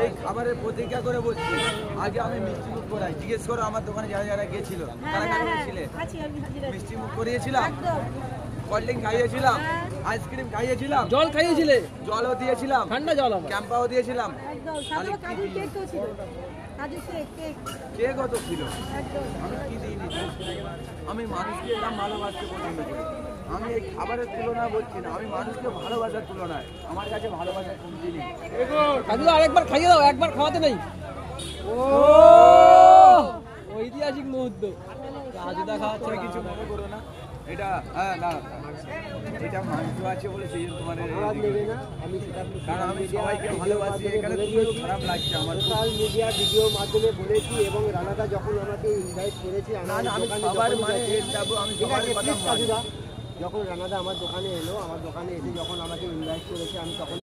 এই খাবারের প্রতিজ্ঞা করে বলছি, আগে আমি মিষ্টি মুখ করাই। জিজ্ঞেস করো আমার দোকানে যারা যারা গিয়েছিল তারা গিয়েছিলে, মিষ্টি মুখ করিয়েছিলাম, কোল্ড ড্রিঙ্ক খাইয়েছিলাম, আইসক্রিম খাইয়েছিলাম, জল খাইয়েছিলে, জলও দিয়েছিলাম, ঠান্ডা জল, ক্যাম্পাও দিয়েছিলাম। কেক কত ছিল, আমি কি দিইনি? আমি মানুষকে এরকম ভালোবাসতে পছন্দ করি। আমি এই খাবারের তুলনা বলছি না, আমি মানুষকে ভালোবাসার তুলনায় আমার কাছে ভালোবাসার কোন জিনিস। আরেকবার খাইয়ে দাও, একবার খাওয়াতে নেই। ও ঐতিহাসিক মুহূর্ত। রাজুদা খাওয়াচ্ছে, কিছু মনে করো না। এটা হ্যাঁ না, এটা মাংস আছে বলে সেই জন্য তোমার কারণ আমি সবাইকে ভালোবাসি। এখানে খুব খারাপ লাগছে আমার। সোশ্যাল মিডিয়া ভিডিওর মাধ্যমে বলেছি এবং রানাদা যখন আমাকে ইনভাইট করেছি, আমি সবার মানে আমি সবার কথা যখন রানাদা আমার দোকানে এলো, আমার দোকানে এসে যখন আমাকে ইনভাইট করেছে, আমি তখন